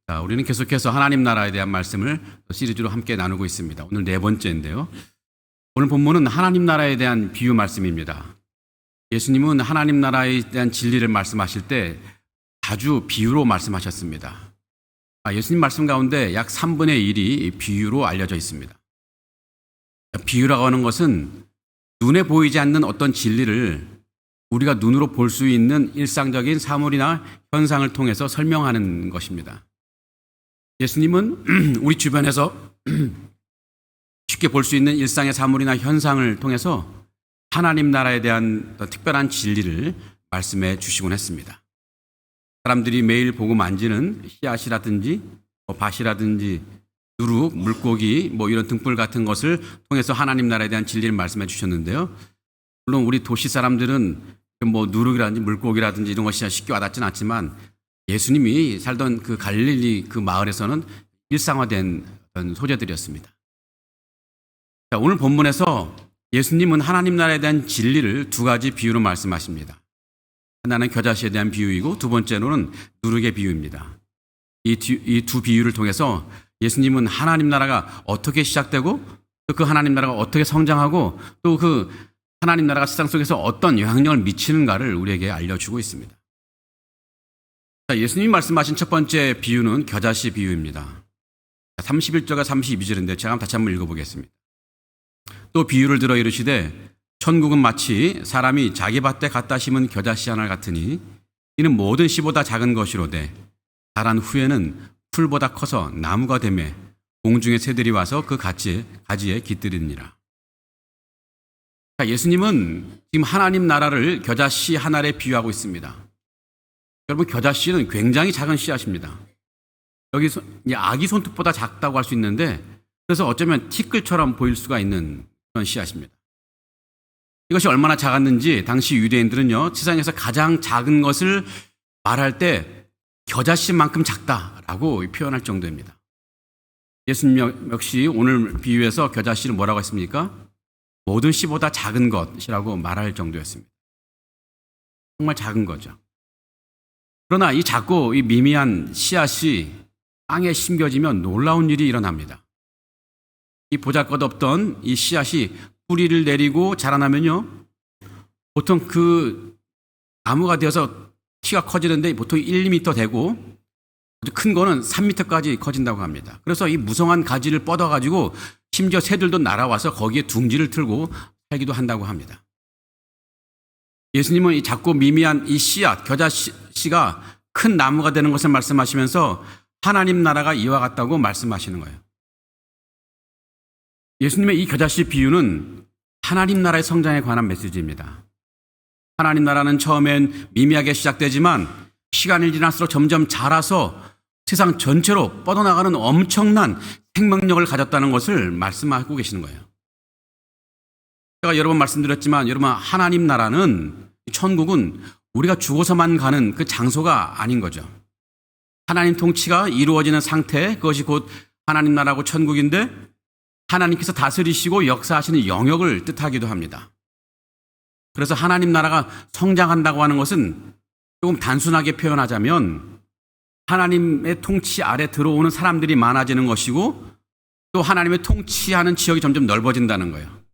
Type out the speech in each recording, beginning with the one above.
자, 우리는 계속해서 하나님 나라에 대한 말씀을 시리즈로 함께 나누고 있습니다. 오늘 네 번째인데요. 오늘 본문은 하나님 나라에 대한 비유 말씀입니다. 예수님은 하나님 나라에 대한 진리를 말씀하실 때 자주 비유로 말씀하셨습니다. 예수님 말씀 가운데 약 3분의 1이 비유로 알려져 있습니다. 비유라고 하는 것은 눈에 보이지 않는 어떤 진리를 우리가 눈으로 볼 수 있는 일상적인 사물이나 현상을 통해서 설명하는 것입니다. 예수님은 우리 주변에서 쉽게 볼 수 있는 일상의 사물이나 현상을 통해서 하나님 나라에 대한 특별한 진리를 말씀해 주시곤 했습니다. 사람들이 매일 보고 만지는 씨앗이라든지 밭이라든지 누룩, 물고기 이런 등불 같은 것을 통해서 하나님 나라에 대한 진리를 말씀해 주셨는데요. 물론 우리 도시 사람들은 누룩이라든지 물고기라든지 이런 것이 쉽게 와닿지는 않지만 예수님이 살던 그 갈릴리 그 마을에서는 일상화된 소재들이었습니다. 자, 오늘 본문에서 예수님은 하나님 나라에 대한 진리를 두 가지 비유로 말씀하십니다. 하나는 겨자씨에 대한 비유이고 두 번째로는 누룩의 비유입니다. 이 두 비유를 통해서 예수님은 하나님 나라가 어떻게 시작되고 또 그 하나님 나라가 어떻게 성장하고 또 그 하나님 나라가 세상 속에서 어떤 영향력을 미치는가를 우리에게 알려주고 있습니다. 자, 예수님이 말씀하신 첫 번째 비유는 겨자씨 비유입니다. 31절과 32절인데 제가 다시 한번 읽어보겠습니다. 또 비유를 들어 이르시되 천국은 마치 사람이 자기 밭에 갖다 심은 겨자씨 하나 같으니 이는 모든 씨보다 작은 것이로되 자란 후에는 풀보다 커서 나무가 되매 공중의 새들이 와서 그 가지에 깃들이니라. 예수님은 지금 하나님 나라를 겨자씨 하나에 비유하고 있습니다. 여러분, 겨자씨는 굉장히 작은 씨앗입니다. 여기서 아기 손톱보다 작다고 할 수 있는데 그래서 어쩌면 티끌처럼 보일 수가 있는 그런 씨앗입니다. 이것이 얼마나 작았는지 당시 유대인들은요, 세상에서 가장 작은 것을 말할 때 겨자씨만큼 작다라고 표현할 정도입니다. 예수님 역시 오늘 비유에서 겨자씨를 뭐라고 했습니까? 모든 씨보다 작은 것이라고 말할 정도였습니다. 정말 작은 거죠. 그러나 이 작고 이 미미한 씨앗이 땅에 심겨지면 놀라운 일이 일어납니다. 이 보잘것없던 이 씨앗이 뿌리를 내리고 자라나면요, 보통 그 나무가 되어서 키가 커지는데 보통 1~2m 되고 아주 큰 거는 3m까지 커진다고 합니다. 그래서 이 무성한 가지를 뻗어가지고 심지어 새들도 날아와서 거기에 둥지를 틀고 살기도 한다고 합니다. 예수님은 이 작고 미미한 이 씨앗, 겨자씨가 큰 나무가 되는 것을 말씀하시면서 하나님 나라가 이와 같다고 말씀하시는 거예요. 예수님의 이 겨자씨 비유는 하나님 나라의 성장에 관한 메시지입니다. 하나님 나라는 처음엔 미미하게 시작되지만 시간이 지날수록 점점 자라서 세상 전체로 뻗어나가는 엄청난 생명력을 가졌다는 것을 말씀하고 계시는 거예요. 제가 여러 번 말씀드렸지만 여러분, 하나님 나라는, 천국은 우리가 죽어서만 가는 그 장소가 아닌 거죠. 하나님 통치가 이루어지는 상태, 그것이 곧 하나님 나라고 천국인데 하나님께서 다스리시고 역사하시는 영역을 뜻하기도 합니다. 그래서 하나님 나라가 성장한다고 하는 것은 조금 단순하게 표현하자면 하나님의 통치 아래 들어오는 사람들이 많아지는 것이고 또 하나님의 통치하는 지역이 점점 넓어진다는 거예요.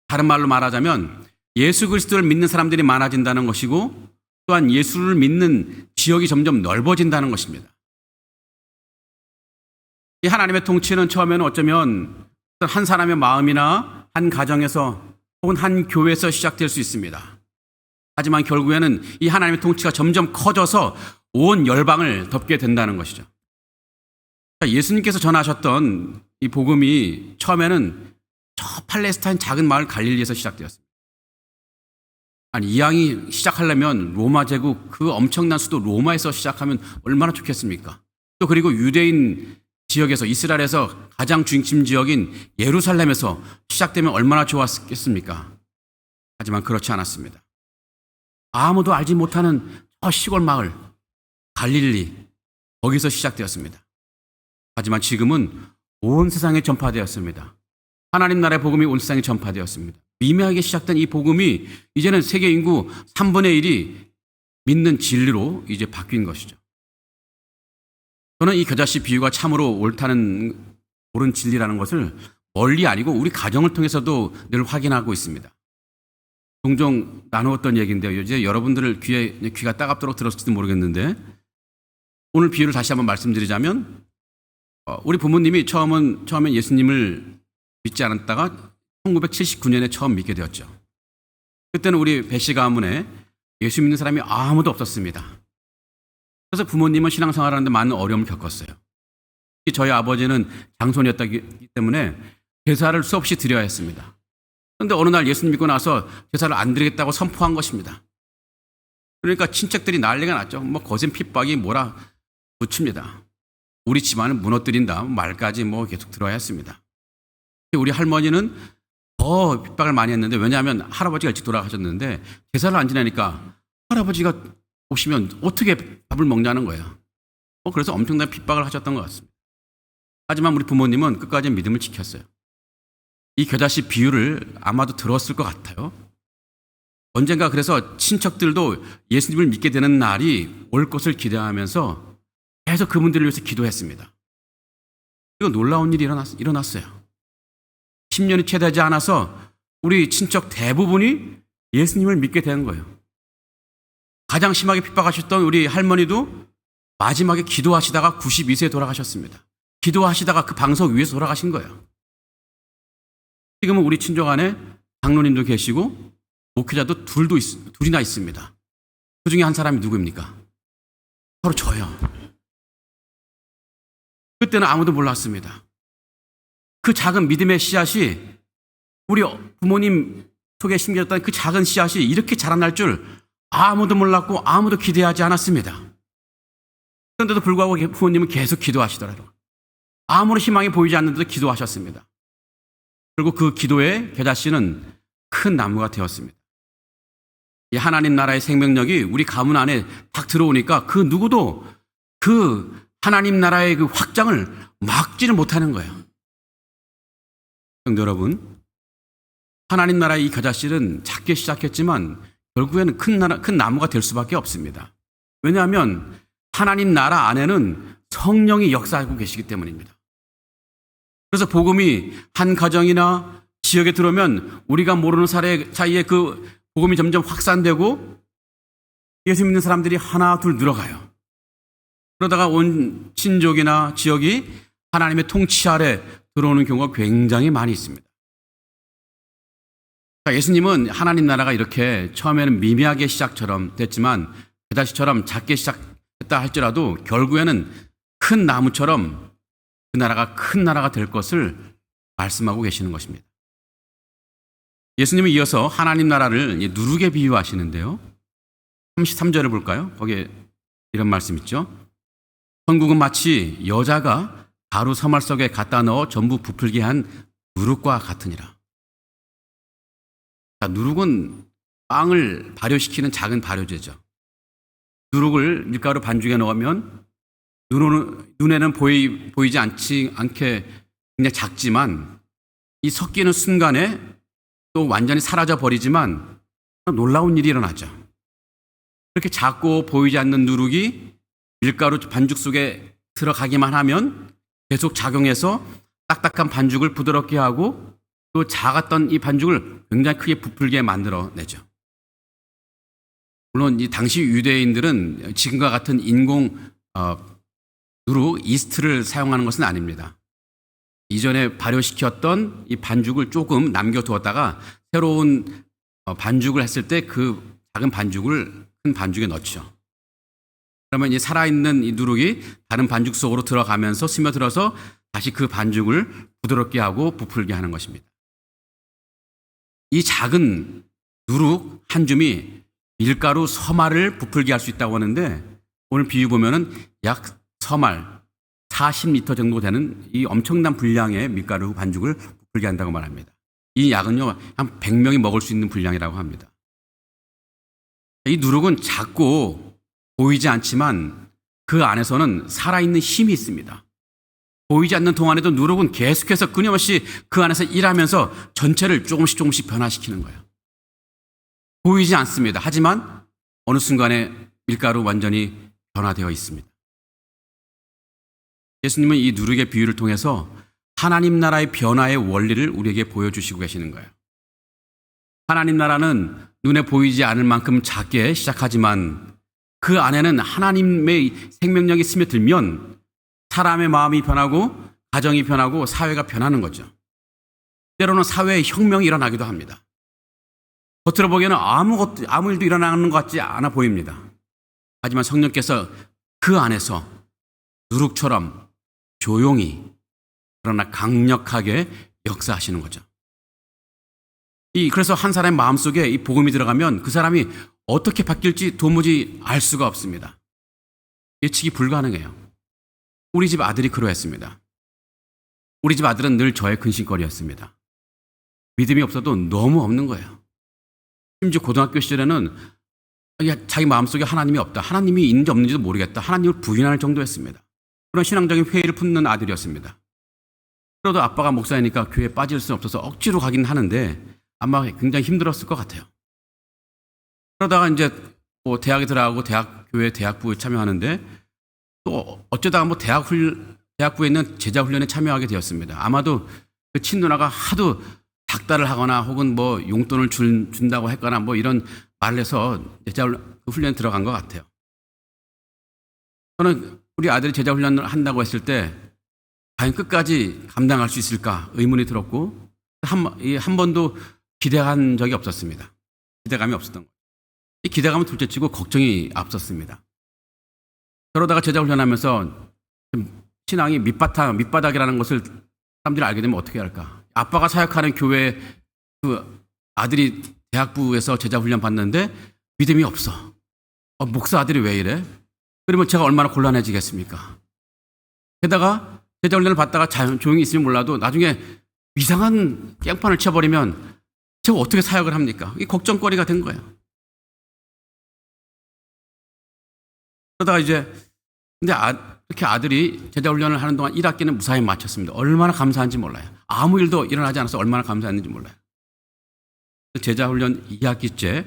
다른 말로 말하자면 예수 그리스도를 믿는 사람들이 많아진다는 것이고 또한 예수를 믿는 지역이 점점 넓어진다는 것입니다. 이 하나님의 통치는 처음에는 어쩌면 한 사람의 마음이나 한 가정에서 혹은 한 교회에서 시작될 수 있습니다. 하지만 결국에는 이 하나님의 통치가 점점 커져서 온 열방을 덮게 된다는 것이죠. 예수님께서 전하셨던 이 복음이 처음에는 저 팔레스타인 작은 마을 갈릴리에서 시작되었습니다. 아니, 이왕이 시작하려면 로마 제국 그 엄청난 수도 로마에서 시작하면 얼마나 좋겠습니까? 또 그리고 유대인 지역에서, 이스라엘에서 가장 중심 지역인 예루살렘에서 시작되면 얼마나 좋았겠습니까? 하지만 그렇지 않았습니다. 아무도 알지 못하는 저 시골 마을 갈릴리, 거기서 시작되었습니다. 하지만 지금은 온 세상에 전파되었습니다. 하나님 나라의 복음이 온 세상에 전파되었습니다. 미미하게 시작된 이 복음이 이제는 세계 인구 3분의 1이 믿는 진리로 이제 바뀐 것이죠. 저는 이 겨자씨 비유가 참으로 옳은 진리라는 것을 멀리 아니고 우리 가정을 통해서도 늘 확인하고 있습니다. 종종 나누었던 얘기인데요. 이제 여러분들 귀가 따갑도록 들었을지도 모르겠는데, 오늘 비유를 다시 한번 말씀드리자면, 우리 부모님이 처음엔 예수님을 믿지 않았다가 1979년에 처음 믿게 되었죠. 그때는 우리 배씨 가문에 예수 믿는 사람이 아무도 없었습니다. 그래서 부모님은 신앙생활하는데 많은 어려움을 겪었어요. 저희 아버지는 장손이었기 때문에 제사를 수없이 드려야 했습니다. 그런데 어느 날 예수님 믿고 나서 제사를 안 드리겠다고 선포한 것입니다. 그러니까 친척들이 난리가 났죠. 거센 핍박이 붙입니다. 우리 집안을 무너뜨린다 말까지 계속 들어야 했습니다. 우리 할머니는 더 핍박을 많이 했는데, 왜냐하면 할아버지가 일찍 돌아가셨는데 제사를 안 지내니까 할아버지가 오시면 어떻게 밥을 먹냐는 거예요. 그래서 엄청난 핍박을 하셨던 것 같습니다. 하지만 우리 부모님은 끝까지 믿음을 지켰어요. 이 겨자씨 비유를 아마도 들었을 것 같아요. 언젠가 그래서 친척들도 예수님을 믿게 되는 날이 올 것을 기대하면서 계속 그분들을 위해서 기도했습니다. 그리고 놀라운 일이 일어났어요. 10년이 채 되지 않아서 우리 친척 대부분이 예수님을 믿게 된 거예요. 가장 심하게 핍박하셨던 우리 할머니도 마지막에 기도하시다가 92세에 돌아가셨습니다. 기도하시다가 그 방석 위에서 돌아가신 거예요. 지금은 우리 친족 안에 장로님도 계시고 목회자도 둘이나 있습니다. 그 중에 한 사람이 누구입니까? 바로 저요. 그때는 아무도 몰랐습니다. 그 작은 믿음의 씨앗이, 우리 부모님 속에 심겨졌던 그 작은 씨앗이 이렇게 자라날 줄 아무도 몰랐고 아무도 기대하지 않았습니다. 그런데도 불구하고 부모님은 계속 기도하시더라고요. 아무런 희망이 보이지 않는데도 기도하셨습니다. 그리고 그 기도의 겨자씨는 큰 나무가 되었습니다. 이 하나님 나라의 생명력이 우리 가문 안에 딱 들어오니까 그 누구도 그 하나님 나라의 그 확장을 막지를 못하는 거예요. 성도 여러분, 하나님 나라의 이 겨자씨는 작게 시작했지만 결국에는 큰 나무가 될 수밖에 없습니다. 왜냐하면 하나님 나라 안에는 성령이 역사하고 계시기 때문입니다. 그래서 복음이 한 가정이나 지역에 들어오면 우리가 모르는 사이에 그 복음이 점점 확산되고 예수 믿는 사람들이 하나 둘 늘어가요. 그러다가 온 친족이나 지역이 하나님의 통치 아래 들어오는 경우가 굉장히 많이 있습니다. 예수님은 하나님 나라가 이렇게 처음에는 미미하게 시작처럼 됐지만 겨자씨처럼 작게 시작했다 할지라도 결국에는 큰 나무처럼 그 나라가 큰 나라가 될 것을 말씀하고 계시는 것입니다. 예수님은 이어서 하나님 나라를 누룩에 비유하시는데요. 33절을 볼까요? 거기에 이런 말씀 있죠. 천국은 마치 여자가 가루 서말 속에 갖다 넣어 전부 부풀게 한 누룩과 같으니라. 누룩은 빵을 발효시키는 작은 발효제죠. 누룩을 밀가루 반죽에 넣으면 눈에는 보이지 않게 굉장히 작지만 이 섞이는 순간에 또 완전히 사라져 버리지만 놀라운 일이 일어나죠. 그렇게 작고 보이지 않는 누룩이 밀가루 반죽 속에 들어가기만 하면 계속 작용해서 딱딱한 반죽을 부드럽게 하고 또 작았던 이 반죽을 굉장히 크게 부풀게 만들어내죠. 물론 이 당시 유대인들은 지금과 같은 인공 누룩, 이스트를 사용하는 것은 아닙니다. 이전에 발효시켰던 이 반죽을 조금 남겨두었다가 새로운 반죽을 했을 때 그 작은 반죽을 큰 반죽에 넣죠. 그러면 이 살아있는 이 누룩이 다른 반죽 속으로 들어가면서 스며들어서 다시 그 반죽을 부드럽게 하고 부풀게 하는 것입니다. 이 작은 누룩 한 줌이 밀가루 서말을 부풀게 할 수 있다고 하는데 오늘 비유 보면은 약 서말 40리터 정도 되는 이 엄청난 분량의 밀가루 반죽을 부풀게 한다고 말합니다. 이 약은요 한 100명이 먹을 수 있는 분량이라고 합니다. 이 누룩은 작고 보이지 않지만 그 안에서는 살아있는 힘이 있습니다. 보이지 않는 동안에도 누룩은 계속해서 끊임없이 그 안에서 일하면서 전체를 조금씩 변화시키는 거예요. 보이지 않습니다. 하지만 어느 순간에 밀가루 완전히 변화되어 있습니다. 예수님은 이 누룩의 비유를 통해서 하나님 나라의 변화의 원리를 우리에게 보여주시고 계시는 거예요. 하나님 나라는 눈에 보이지 않을 만큼 작게 시작하지만 그 안에는 하나님의 생명력이 스며들면 사람의 마음이 변하고 가정이 변하고 사회가 변하는 거죠. 때로는 사회에 혁명이 일어나기도 합니다. 겉으로 보기에는 아무 일도 일어나는 것 같지 않아 보입니다. 하지만 성령께서 그 안에서 누룩처럼 조용히 그러나 강력하게 역사하시는 거죠. 그래서 한 사람의 마음속에 이 복음이 들어가면 그 사람이 어떻게 바뀔지 도무지 알 수가 없습니다. 예측이 불가능해요. 우리 집 아들이 그러했습니다. 우리 집 아들은 늘 저의 근심거리였습니다. 믿음이 없어도 너무 없는 거예요. 심지어 고등학교 시절에는 자기 마음속에 하나님이 없다. 하나님이 있는지 없는지도 모르겠다. 하나님을 부인할 정도였습니다. 그런 신앙적인 회의를 품는 아들이었습니다. 그래도 아빠가 목사니까 교회에 빠질 수 없어서 억지로 가긴 하는데 아마 굉장히 힘들었을 것 같아요. 그러다가 이제 대학에 들어가고 교회 대학부에 참여하는데 또 어쩌다가 대학부에 있는 제자 훈련에 참여하게 되었습니다. 아마도 그 친누나가 하도 닥달을 하거나 혹은 용돈을 준다고 했거나 이런 말을 해서 제자 훈련에 들어간 것 같아요. 저는 우리 아들이 제자 훈련을 한다고 했을 때 과연 끝까지 감당할 수 있을까 의문이 들었고 한 번도 기대한 적이 없었습니다. 기대감이 없었던 거예요. 이 기대감은 둘째치고 걱정이 앞섰습니다. 그러다가 제자 훈련하면서 신앙이 밑바닥이라는 것을 사람들이 알게 되면 어떻게 할까? 아빠가 사역하는 교회 그 아들이 대학부에서 제자 훈련 받는데 믿음이 없어. 목사 아들이 왜 이래? 그러면 제가 얼마나 곤란해지겠습니까? 게다가 제자 훈련을 받다가 조용히 있으면 몰라도 나중에 이상한 깽판을 쳐버리면 제가 어떻게 사역을 합니까? 이게 걱정거리가 된 거예요. 그러다가 근데 이렇게 아들이 제자 훈련을 하는 동안 1학기는 무사히 마쳤습니다. 얼마나 감사한지 몰라요. 아무 일도 일어나지 않아서 얼마나 감사했는지 몰라요. 제자 훈련 2학기째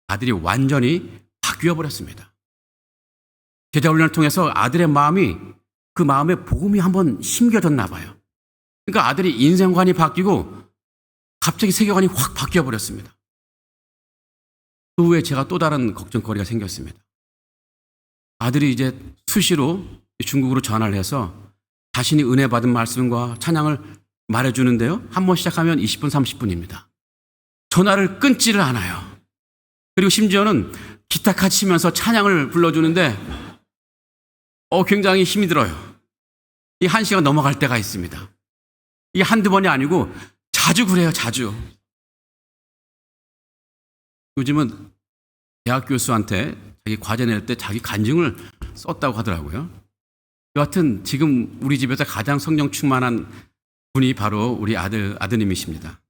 아들이 완전히 바뀌어 버렸습니다. 제자 훈련을 통해서 아들의 마음이 그 마음에 복음이 한번 심겨졌나 봐요. 그러니까 아들이 인생관이 바뀌고 갑자기 세계관이 확 바뀌어 버렸습니다. 그 후에 제가 또 다른 걱정거리가 생겼습니다. 아들이 이제 수시로 중국으로 전화를 해서 자신이 은혜 받은 말씀과 찬양을 말해주는데요. 한 번 시작하면 20분, 30분입니다. 전화를 끊지를 않아요. 그리고 심지어는 기타까지 치면서 찬양을 불러주는데 굉장히 힘이 들어요. 이 1시간 넘어갈 때가 있습니다. 이게 한두 번이 아니고 자주 그래요, 자주. 요즘은 대학 교수한테 자기 과제 낼 때 자기 간증을 썼다고 하더라고요. 여하튼 지금 우리 집에서 가장 성령 충만한 분이 바로 우리 아드님이십니다.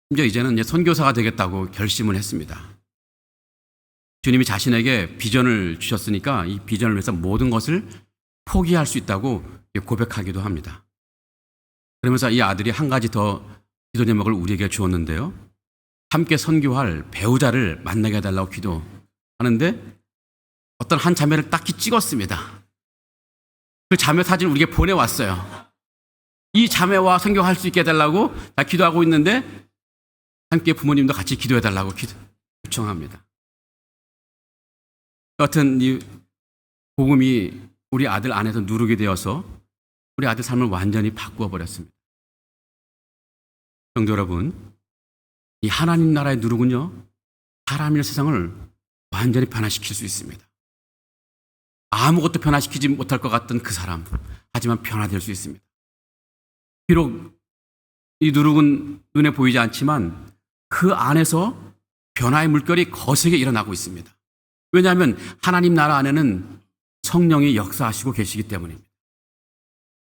심지어 이제는 선교사가 되겠다고 결심을 했습니다. 주님이 자신에게 비전을 주셨으니까 이 비전을 위해서 모든 것을 포기할 수 있다고 고백하기도 합니다. 그러면서 이 아들이 한 가지 더 기도 제목을 우리에게 주었는데요. 함께 선교할 배우자를 만나게 해달라고 기도하는데 어떤 한 자매를 딱히 찍었습니다. 그 자매 사진을 우리에게 보내왔어요. 이 자매와 선교할 수 있게 해달라고 다 기도하고 있는데 함께 부모님도 같이 기도해달라고 요청합니다. 여하튼 이 복음이 우리 아들 안에서 누르게 되어서 우리 아들 삶을 완전히 바꾸어 버렸습니다. 성도 여러분, 이 하나님 나라의 누룩은요, 사람의 세상을 완전히 변화시킬 수 있습니다. 아무것도 변화시키지 못할 것 같던 그 사람, 하지만 변화될 수 있습니다. 비록 이 누룩은 눈에 보이지 않지만 그 안에서 변화의 물결이 거세게 일어나고 있습니다. 왜냐하면 하나님 나라 안에는 성령이 역사하시고 계시기 때문입니다.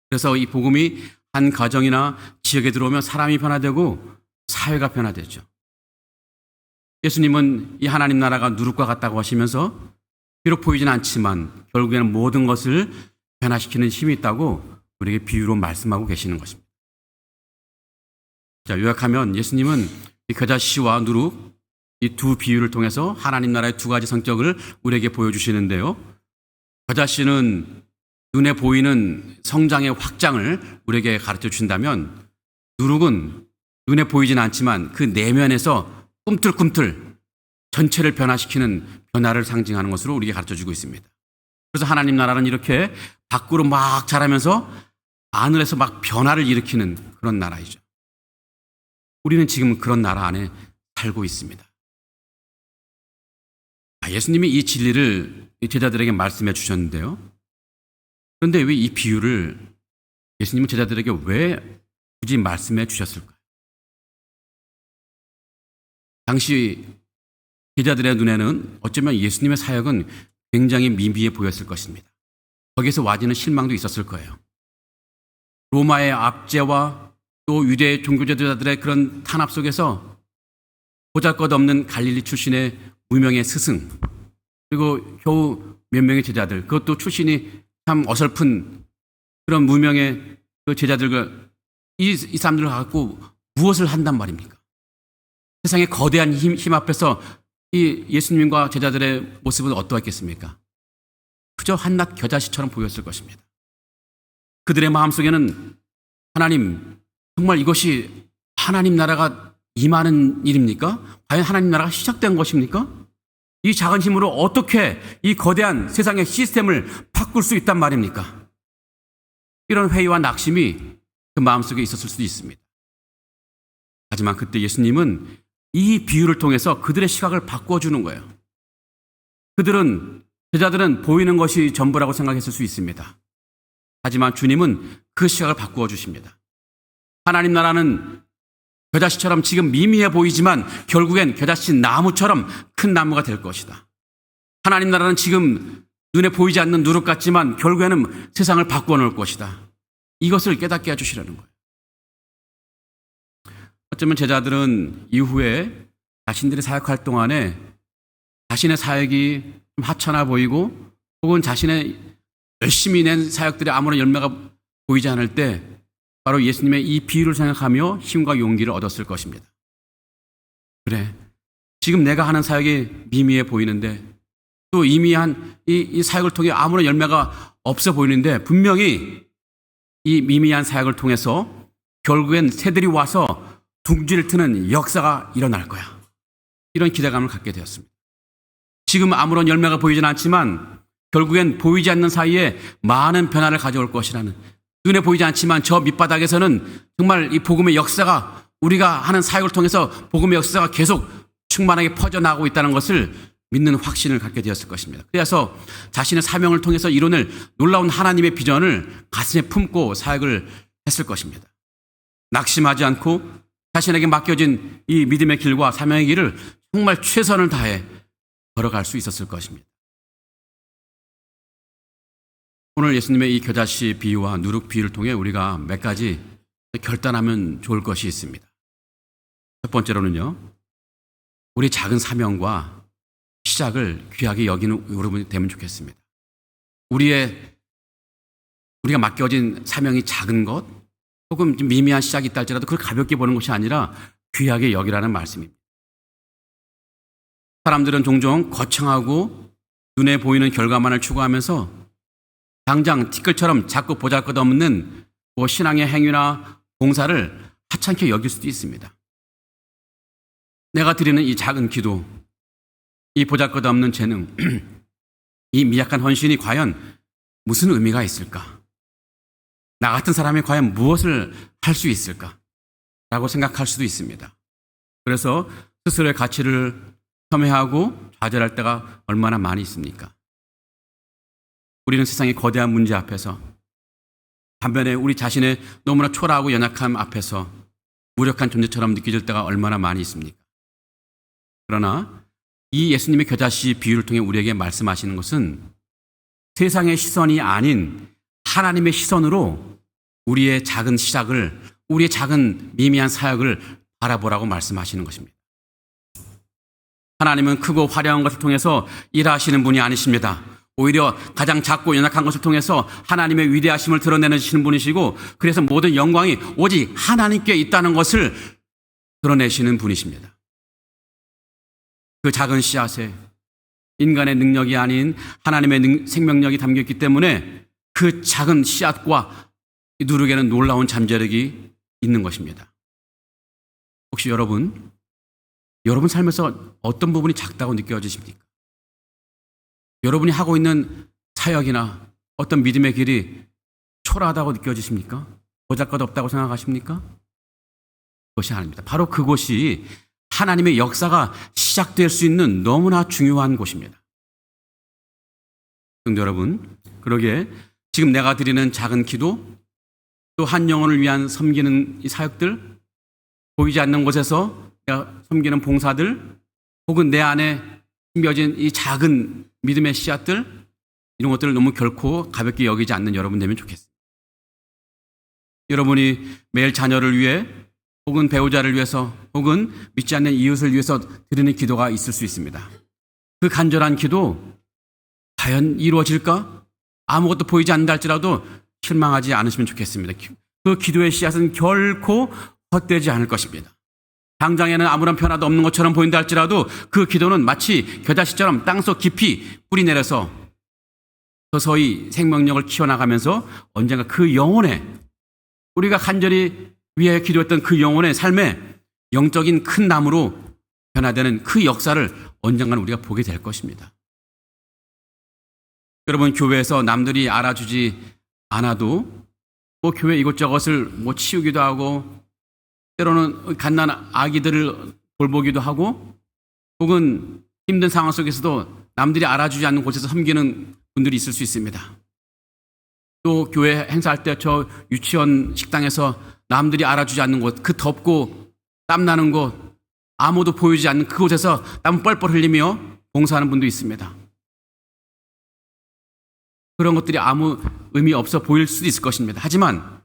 그래서 이 복음이 한 가정이나 지역에 들어오면 사람이 변화되고 사회가 변화되죠. 예수님은 이 하나님 나라가 누룩과 같다고 하시면서 비록 보이진 않지만 결국에는 모든 것을 변화시키는 힘이 있다고 우리에게 비유로 말씀하고 계시는 것입니다. 자, 요약하면 예수님은 이 겨자씨와 누룩, 이 두 비유를 통해서 하나님 나라의 두 가지 성격을 우리에게 보여주시는데요. 겨자씨는 눈에 보이는 성장의 확장을 우리에게 가르쳐 준다면, 누룩은 눈에 보이진 않지만 그 내면에서 꿈틀꿈틀 전체를 변화시키는 변화를 상징하는 것으로 우리에게 가르쳐 주고 있습니다. 그래서 하나님 나라는 이렇게 밖으로 막 자라면서 안으로서 막 변화를 일으키는 그런 나라이죠. 우리는 지금 그런 나라 안에 살고 있습니다. 예수님이 이 진리를 제자들에게 말씀해 주셨는데요. 그런데 왜 이 비유를 예수님은 제자들에게 왜 굳이 말씀해 주셨을까요? 당시 제자들의 눈에는 어쩌면 예수님의 사역은 굉장히 미비해 보였을 것입니다. 거기에서 와지는 실망도 있었을 거예요. 로마의 압제와 또 유대 종교제자들의 그런 탄압 속에서 보잘것없는 갈릴리 출신의 무명의 스승, 그리고 겨우 몇 명의 제자들, 그것도 출신이 참 어설픈 그런 무명의 그 제자들과 이 사람들을 갖고 무엇을 한단 말입니까? 세상의 거대한 힘 앞에서 이 예수님과 제자들의 모습은 어떠했겠습니까? 그저 한낱 겨자씨처럼 보였을 것입니다. 그들의 마음속에는 하나님, 정말 이것이 하나님 나라가 임하는 일입니까? 과연 하나님 나라가 시작된 것입니까? 이 작은 힘으로 어떻게 이 거대한 세상의 시스템을 바꿀 수 있단 말입니까? 이런 회의와 낙심이 그 마음속에 있었을 수도 있습니다. 하지만 그때 예수님은 이 비유를 통해서 그들의 시각을 바꿔주는 거예요. 제자들은 보이는 것이 전부라고 생각했을 수 있습니다. 하지만 주님은 그 시각을 바꾸어 주십니다. 하나님 나라는 겨자씨처럼 지금 미미해 보이지만 결국엔 겨자씨 나무처럼 큰 나무가 될 것이다. 하나님 나라는 지금 눈에 보이지 않는 누룩 같지만 결국에는 세상을 바꾸어 놓을 것이다. 이것을 깨닫게 해주시려는 거예요. 어쩌면 제자들은 이후에 자신들이 사역할 동안에 자신의 사역이 좀 하찮아 보이고 혹은 자신의 열심히 낸 사역들이 아무런 열매가 보이지 않을 때 바로 예수님의 이 비유를 생각하며 힘과 용기를 얻었을 것입니다. 그래, 지금 내가 하는 사역이 미미해 보이는데 또 이미 한 이 사역을 통해 아무런 열매가 없어 보이는데 분명히 이 미미한 사역을 통해서 결국엔 새들이 와서 둥지를 트는 역사가 일어날 거야. 이런 기대감을 갖게 되었습니다. 지금 아무런 열매가 보이진 않지만 결국엔 보이지 않는 사이에 많은 변화를 가져올 것이라는, 눈에 보이지 않지만 저 밑바닥에서는 정말 이 복음의 역사가, 우리가 하는 사역을 통해서 복음의 역사가 계속 충만하게 퍼져나가고 있다는 것을 믿는 확신을 갖게 되었을 것입니다. 그래서 자신의 사명을 통해서 이뤄낼 놀라운 하나님의 비전을 가슴에 품고 사역을 했을 것입니다. 낙심하지 않고 자신에게 맡겨진 이 믿음의 길과 사명의 길을 정말 최선을 다해 걸어갈 수 있었을 것입니다. 오늘 예수님의 이 겨자씨 비유와 누룩 비유를 통해 우리가 몇 가지 결단하면 좋을 것이 있습니다. 첫 번째로는요, 우리 작은 사명과 시작을 귀하게 여기는 여러분이 되면 좋겠습니다. 우리가 맡겨진 사명이 작은 것, 혹은 좀 미미한 시작이 있다 할지라도 그걸 가볍게 보는 것이 아니라 귀하게 여기라는 말씀입니다. 사람들은 종종 거창하고 눈에 보이는 결과만을 추구하면서 당장 티끌처럼 작고 보잘것없는 신앙의 행위나 봉사를 하찮게 여길 수도 있습니다. 내가 드리는 이 작은 기도, 이 보잘것없는 재능, 이 미약한 헌신이 과연 무슨 의미가 있을까? 나 같은 사람이 과연 무엇을 할 수 있을까? 라고 생각할 수도 있습니다. 그래서 스스로의 가치를 폄훼하고 좌절할 때가 얼마나 많이 있습니까? 우리는 세상의 거대한 문제 앞에서, 반면에 우리 자신의 너무나 초라하고 연약함 앞에서 무력한 존재처럼 느껴질 때가 얼마나 많이 있습니까? 그러나 이 예수님의 겨자씨 비유를 통해 우리에게 말씀하시는 것은 세상의 시선이 아닌 하나님의 시선으로 우리의 작은 시작을, 우리의 작은 미미한 사역을 바라보라고 말씀하시는 것입니다. 하나님은 크고 화려한 것을 통해서 일하시는 분이 아니십니다. 오히려 가장 작고 연약한 것을 통해서 하나님의 위대하심을 드러내시는 분이시고, 그래서 모든 영광이 오직 하나님께 있다는 것을 드러내시는 분이십니다. 그 작은 씨앗에 인간의 능력이 아닌 하나님의 생명력이 담겨있기 때문에 그 작은 씨앗과 누룩에는 놀라운 잠재력이 있는 것입니다. 혹시 여러분 삶에서 어떤 부분이 작다고 느껴지십니까? 여러분이 하고 있는 사역이나 어떤 믿음의 길이 초라하다고 느껴지십니까? 보잘것없다고 생각하십니까? 그것이 아닙니다. 바로 그곳이 하나님의 역사가 시작될 수 있는 너무나 중요한 곳입니다. 성도 여러분, 그러기에 지금 내가 드리는 작은 기도, 또 한 영혼을 위한 섬기는 이 사역들, 보이지 않는 곳에서 내가 섬기는 봉사들, 혹은 내 안에 심겨진 이 작은 믿음의 씨앗들, 이런 것들을 너무 결코 가볍게 여기지 않는 여러분 되면 좋겠습니다. 여러분이 매일 자녀를 위해, 혹은 배우자를 위해서, 혹은 믿지 않는 이웃을 위해서 드리는 기도가 있을 수 있습니다. 그 간절한 기도 과연 이루어질까? 아무것도 보이지 않는다 할지라도 실망하지 않으시면 좋겠습니다. 그 기도의 씨앗은 결코 헛되지 않을 것입니다. 당장에는 아무런 변화도 없는 것처럼 보인다 할지라도 그 기도는 마치 겨자씨처럼 땅속 깊이 뿌리 내려서 서서히 생명력을 키워나가면서 언젠가 그 영혼에, 우리가 간절히 위해 기도했던 그 영혼의 삶에 영적인 큰 나무로 변화되는 그 역사를 언젠가는 우리가 보게 될 것입니다. 여러분, 교회에서 남들이 알아주지 않아도 교회 이곳저곳을 치우기도 하고, 때로는 갓난 아기들을 돌보기도 하고, 혹은 힘든 상황 속에서도 남들이 알아주지 않는 곳에서 섬기는 분들이 있을 수 있습니다. 또 교회 행사할 때 저 유치원 식당에서 남들이 알아주지 않는 곳, 그 덥고 땀나는 곳, 아무도 보이지 않는 그곳에서 땀 뻘뻘 흘리며 봉사하는 분도 있습니다. 그런 것들이 아무 의미 없어 보일 수도 있을 것입니다. 하지만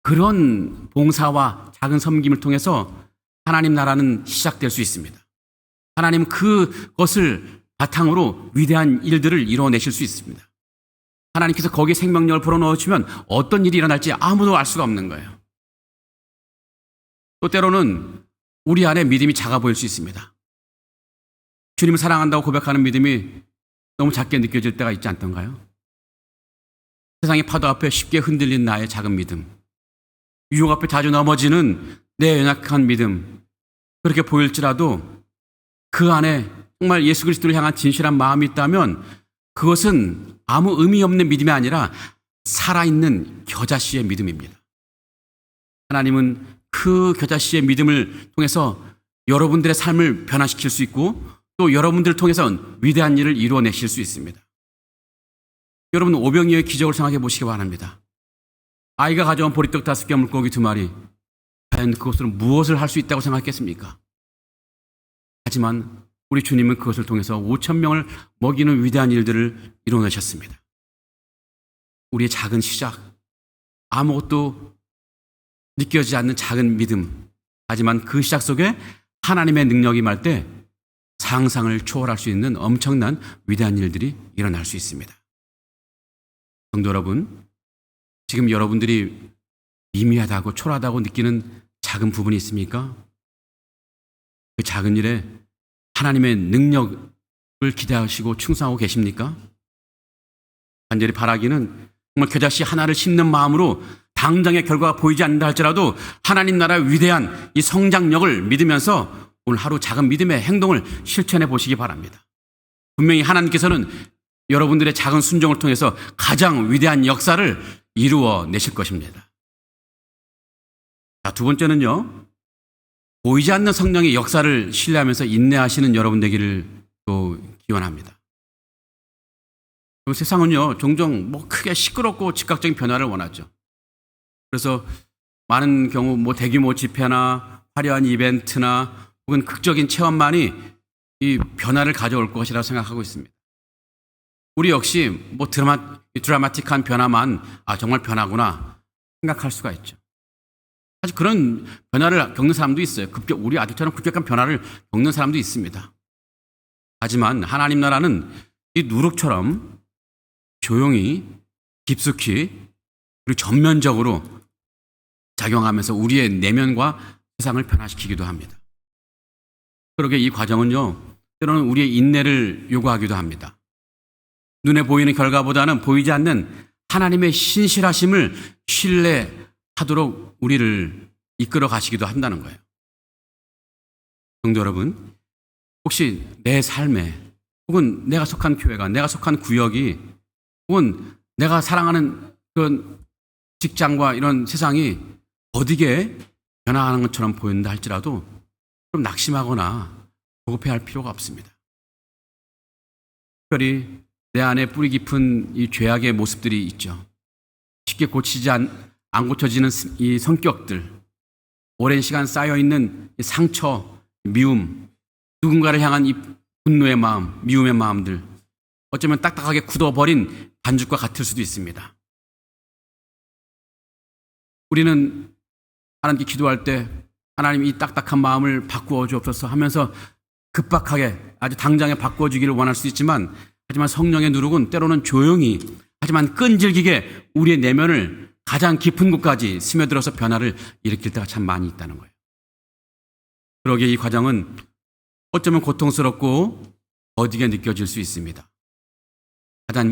그런 봉사와 작은 섬김을 통해서 하나님 나라는 시작될 수 있습니다. 하나님은 그것을 바탕으로 위대한 일들을 이루어내실 수 있습니다. 하나님께서 거기에 생명력을 불어넣으시면 어떤 일이 일어날지 아무도 알 수가 없는 거예요. 또 때로는 우리 안에 믿음이 작아 보일 수 있습니다. 주님을 사랑한다고 고백하는 믿음이 너무 작게 느껴질 때가 있지 않던가요? 세상의 파도 앞에 쉽게 흔들린 나의 작은 믿음, 유혹 앞에 자주 넘어지는 내 연약한 믿음, 그렇게 보일지라도 그 안에 정말 예수 그리스도를 향한 진실한 마음이 있다면 그것은 아무 의미 없는 믿음이 아니라 살아있는 겨자씨의 믿음입니다. 하나님은 그 겨자씨의 믿음을 통해서 여러분들의 삶을 변화시킬 수 있고, 또 여러분들을 통해서 위대한 일을 이루어내실 수 있습니다. 여러분, 오병이어의 기적을 생각해 보시기 바랍니다. 아이가 가져온 보리떡 5개, 물고기 2마리, 과연 그것으로 무엇을 할 수 있다고 생각했겠습니까? 하지만 우리 주님은 그것을 통해서 5,000명을 먹이는 위대한 일들을 이루어내셨습니다. 우리의 작은 시작, 아무것도 느껴지지 않는 작은 믿음, 하지만 그 시작 속에 하나님의 능력이 임할 때 상상을 초월할 수 있는 엄청난 위대한 일들이 일어날 수 있습니다. 성도 여러분, 지금 여러분들이 미미하다고 초라하다고 느끼는 작은 부분이 있습니까? 그 작은 일에 하나님의 능력을 기대하시고 충성하고 계십니까? 간절히 바라기는 정말 겨자씨 하나를 심는 마음으로 당장의 결과가 보이지 않는다 할지라도 하나님 나라의 위대한 이 성장력을 믿으면서 오늘 하루 작은 믿음의 행동을 실천해 보시기 바랍니다. 분명히 하나님께서는 여러분들의 작은 순종을 통해서 가장 위대한 역사를 이루어내실 것입니다. 자, 두 번째는요, 보이지 않는 성령의 역사를 신뢰하면서 인내하시는 여러분 되기를 또 기원합니다. 세상은요, 종종 크게 시끄럽고 즉각적인 변화를 원하죠. 그래서 많은 경우 대규모 집회나 화려한 이벤트나 혹은 극적인 체험만이 이 변화를 가져올 것이라고 생각하고 있습니다. 우리 역시 드라마틱한 변화만 정말 변화구나 생각할 수가 있죠. 사실 그런 변화를 겪는 사람도 있어요. 우리 아들처럼 급격한 변화를 겪는 사람도 있습니다. 하지만 하나님 나라는 이 누룩처럼 조용히, 깊숙이, 그리고 전면적으로 작용하면서 우리의 내면과 세상을 변화시키기도 합니다. 그러게 이 과정은요, 때로는 우리의 인내를 요구하기도 합니다. 눈에 보이는 결과보다는 보이지 않는 하나님의 신실하심을 신뢰하도록 우리를 이끌어 가시기도 한다는 거예요. 성도 여러분, 혹시 내 삶에 혹은 내가 속한 교회가, 내가 속한 구역이, 혹은 내가 사랑하는 그런 직장과 이런 세상이 어디게 변화하는 것처럼 보인다 할지라도 좀 낙심하거나 조급해할 필요가 없습니다. 특별히 내 안에 뿌리 깊은 이 죄악의 모습들이 있죠. 쉽게 안 고쳐지는 이 성격들, 오랜 시간 쌓여있는 상처, 미움, 누군가를 향한 이 분노의 마음, 미움의 마음들, 어쩌면 딱딱하게 굳어버린 반죽과 같을 수도 있습니다. 우리는 하나님께 기도할 때 하나님 이 딱딱한 마음을 바꾸어 주옵소서 하면서 급박하게 아주 당장에 바꿔주기를 원할 수 있지만, 하지만 성령의 누룩은 때로는 조용히 하지만 끈질기게 우리의 내면을 가장 깊은 곳까지 스며들어서 변화를 일으킬 때가 참 많이 있다는 거예요. 그러기에 이 과정은 어쩌면 고통스럽고 더디게 느껴질 수 있습니다.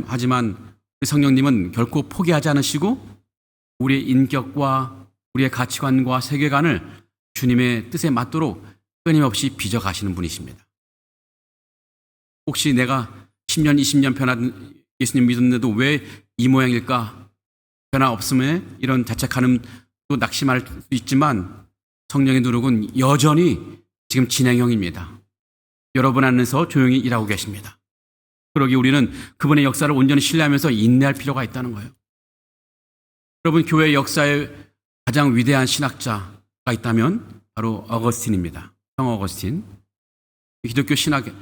하지만 우리 성령님은 결코 포기하지 않으시고 우리의 인격과 우리의 가치관과 세계관을 주님의 뜻에 맞도록 끊임없이 빚어가시는 분이십니다. 혹시 내가 10년, 20년 변한 예수님 믿었는데도 왜 이 모양일까? 변화 없음에 이런 자책하는 또 낙심할 수 있지만, 성령의 누룩은 여전히 지금 진행형입니다. 여러분 안에서 조용히 일하고 계십니다. 그러기 우리는 그분의 역사를 온전히 신뢰하면서 인내할 필요가 있다는 거예요. 여러분, 교회 역사에 가장 위대한 신학자가 있다면 바로 어거스틴입니다. 성 어거스틴. 기독교 신학에서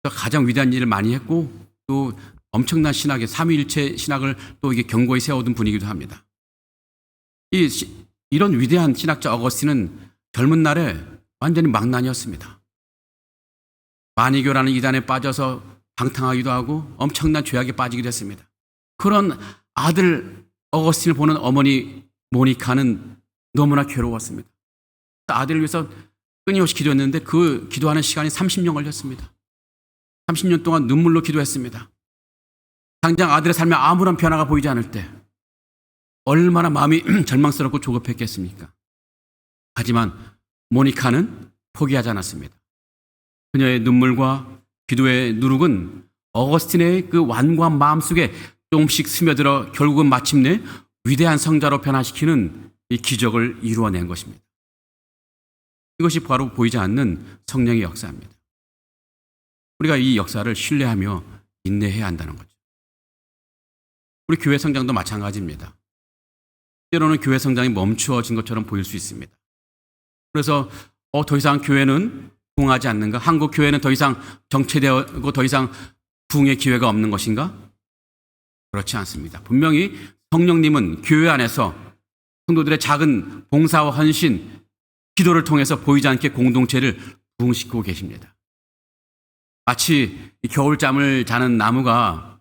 가장 위대한 일을 많이 했고 또 엄청난 신학의 삼위일체 신학을 또 이게 견고히 세워둔 분이기도 합니다. 이런 위대한 신학자 어거스틴은 젊은 날에 완전히 망난이었습니다. 마니교라는 이단에 빠져서 방탕하기도 하고 엄청난 죄악에 빠지기도 했습니다. 그런 아들 어거스틴을 보는 어머니 모니카는 너무나 괴로웠습니다. 아들을 위해서 끊임없이 기도했는데 그 기도하는 시간이 30년 걸렸습니다. 30년 동안 눈물로 기도했습니다. 당장 아들의 삶에 아무런 변화가 보이지 않을 때 얼마나 마음이 절망스럽고 조급했겠습니까? 하지만 모니카는 포기하지 않았습니다. 그녀의 눈물과 기도의 누룩은 어거스틴의 그 완고한 마음속에 조금씩 스며들어 결국은 마침내 위대한 성자로 변화시키는 이 기적을 이루어낸 것입니다. 이것이 바로 보이지 않는 성령의 역사입니다. 우리가 이 역사를 신뢰하며 인내해야 한다는 거죠. 우리 교회 성장도 마찬가지입니다. 때로는 교회 성장이 멈추어진 것처럼 보일 수 있습니다. 그래서 더 이상 교회는 부흥하지 않는가? 한국 교회는 더 이상 정체되고 더 이상 부흥의 기회가 없는 것인가? 그렇지 않습니다. 분명히 성령님은 교회 안에서 성도들의 작은 봉사와 헌신, 기도를 통해서 보이지 않게 공동체를 부흥시키고 계십니다. 마치 겨울잠을 자는 나무가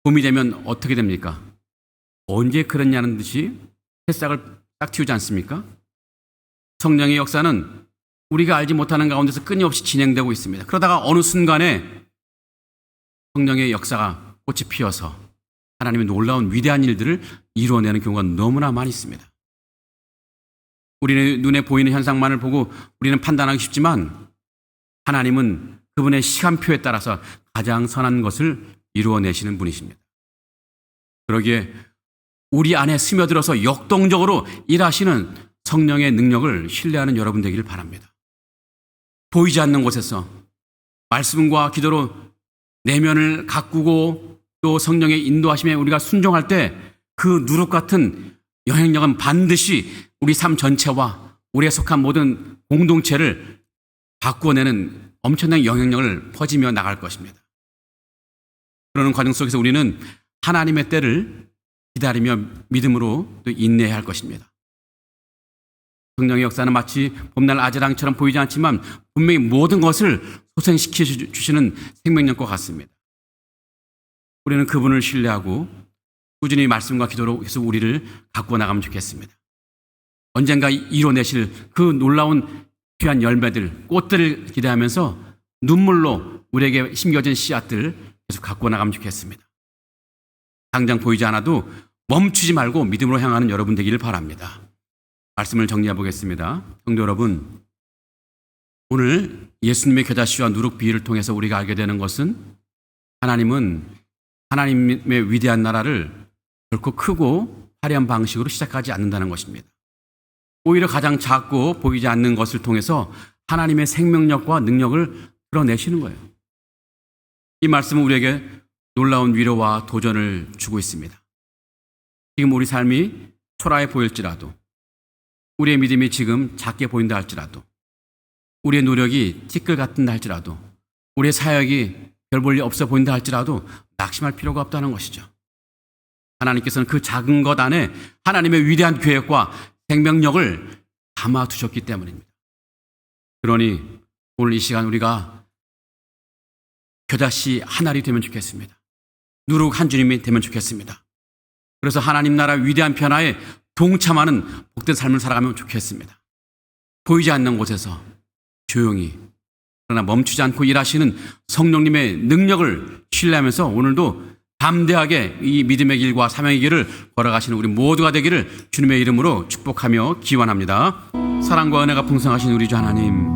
봄이 되면 어떻게 됩니까? 언제 그랬냐는 듯이 새싹을 딱 틔우지 않습니까? 성령의 역사는 우리가 알지 못하는 가운데서 끊임없이 진행되고 있습니다. 그러다가 어느 순간에 성령의 역사가 꽃이 피어서 하나님의 놀라운 위대한 일들을 이루어내는 경우가 너무나 많이 있습니다. 우리의 눈에 보이는 현상만을 보고 우리는 판단하기 쉽지만 하나님은 그분의 시간표에 따라서 가장 선한 것을 이루어내시는 분이십니다. 그러기에 우리 안에 스며들어서 역동적으로 일하시는 성령의 능력을 신뢰하는 여러분 되기를 바랍니다. 보이지 않는 곳에서 말씀과 기도로 내면을 가꾸고 또 성령의 인도하심에 우리가 순종할 때 그 누룩 같은 영향력은 반드시 우리 삶 전체와 우리에 속한 모든 공동체를 바꾸어내는 엄청난 영향력을 퍼지며 나갈 것입니다. 그러는 과정 속에서 우리는 하나님의 때를 기다리며 믿음으로 또 인내해야 할 것입니다. 성령의 역사는 마치 봄날 아재랑처럼 보이지 않지만 분명히 모든 것을 소생시켜 주시는 생명력과 같습니다. 우리는 그분을 신뢰하고 꾸준히 말씀과 기도로 계속 우리를 가꾸어 나가면 좋겠습니다. 언젠가 이뤄내실 그 놀라운 귀한 열매들, 꽃들을 기대하면서 눈물로 우리에게 심겨진 씨앗들 계속 가꾸어 나가면 좋겠습니다. 당장 보이지 않아도 멈추지 말고 믿음으로 향하는 여러분 되기를 바랍니다. 말씀을 정리해 보겠습니다. 성도 여러분, 오늘 예수님의 겨자씨와 누룩 비유를 통해서 우리가 알게 되는 것은 하나님은 하나님의 위대한 나라를 결코 크고 화려한 방식으로 시작하지 않는다는 것입니다. 오히려 가장 작고 보이지 않는 것을 통해서 하나님의 생명력과 능력을 드러내시는 거예요. 이 말씀은 우리에게 놀라운 위로와 도전을 주고 있습니다. 지금 우리 삶이 초라해 보일지라도, 우리의 믿음이 지금 작게 보인다 할지라도, 우리의 노력이 티끌 같은다 할지라도, 우리의 사역이 별 볼 일 없어 보인다 할지라도 낙심할 필요가 없다는 것이죠. 하나님께서는 그 작은 것 안에 하나님의 위대한 계획과 생명력을 담아두셨기 때문입니다. 그러니 오늘 이 시간 우리가 겨자씨 한 알이 되면 좋겠습니다. 누룩 한 주님이 되면 좋겠습니다. 그래서 하나님 나라 위대한 변화에 동참하는 복된 삶을 살아가면 좋겠습니다. 보이지 않는 곳에서 조용히 그러나 멈추지 않고 일하시는 성령님의 능력을 신뢰하면서 오늘도 담대하게 이 믿음의 길과 사명의 길을 걸어가시는 우리 모두가 되기를 주님의 이름으로 축복하며 기원합니다. 사랑과 은혜가 풍성하신 우리 주 하나님,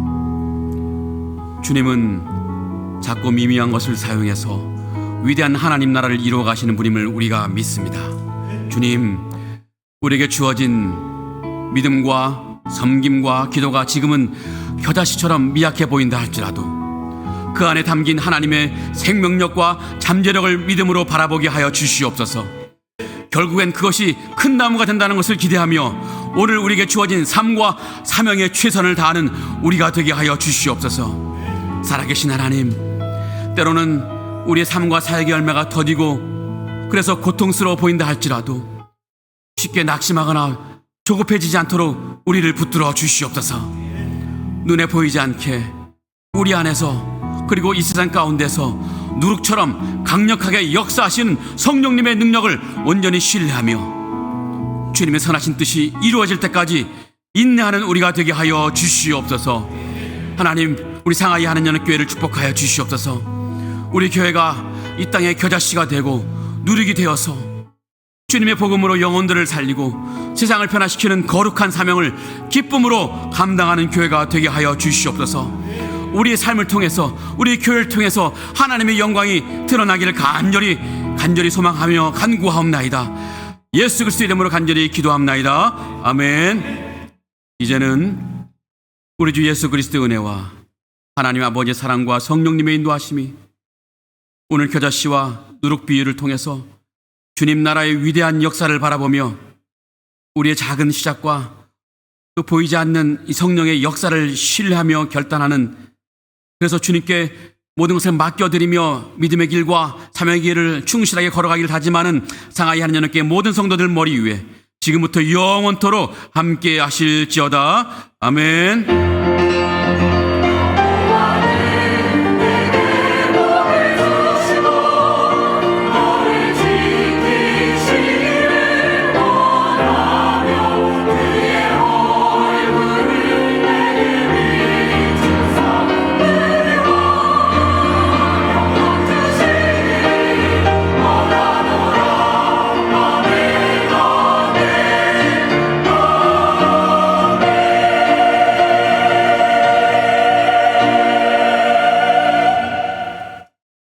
주님은 작고 미미한 것을 사용해서 위대한 하나님 나라를 이루어 가시는 분임을 우리가 믿습니다. 주님, 우리에게 주어진 믿음과 섬김과 기도가 지금은 겨자씨처럼 미약해 보인다 할지라도 그 안에 담긴 하나님의 생명력과 잠재력을 믿음으로 바라보게 하여 주시옵소서. 결국엔 그것이 큰 나무가 된다는 것을 기대하며 오늘 우리에게 주어진 삶과 사명에 최선을 다하는 우리가 되게 하여 주시옵소서. 살아계신 하나님, 때로는 우리의 삶과 사역의 열매가 더디고 그래서 고통스러워 보인다 할지라도 쉽게 낙심하거나 조급해지지 않도록 우리를 붙들어 주시옵소서. 눈에 보이지 않게 우리 안에서 그리고 이 세상 가운데서 누룩처럼 강력하게 역사하시는 성령님의 능력을 온전히 신뢰하며 주님의 선하신 뜻이 이루어질 때까지 인내하는 우리가 되게 하여 주시옵소서. 하나님, 우리 상하이 하나님의 교회를 축복하여 주시옵소서. 우리 교회가 이 땅의 겨자씨가 되고 누룩이 되어서 주님의 복음으로 영혼들을 살리고 세상을 변화시키는 거룩한 사명을 기쁨으로 감당하는 교회가 되게 하여 주시옵소서. 우리의 삶을 통해서, 우리의 교회를 통해서 하나님의 영광이 드러나기를 간절히 소망하며 간구하옵나이다. 예수 그리스도 이름으로 간절히 기도합나이다. 아멘. 이제는 우리 주 예수 그리스도의 은혜와 하나님 아버지의 사랑과 성령님의 인도하심이 오늘 겨자씨와 누룩 비유를 통해서 주님 나라의 위대한 역사를 바라보며 우리의 작은 시작과 또 보이지 않는 이 성령의 역사를 신뢰하며 결단하는, 그래서 주님께 모든 것을 맡겨드리며 믿음의 길과 사명의 길을 충실하게 걸어가기를 다짐하는 상하이 하나님께 모든 성도들 머리 위에 지금부터 영원토록 함께 하실지어다. 아멘.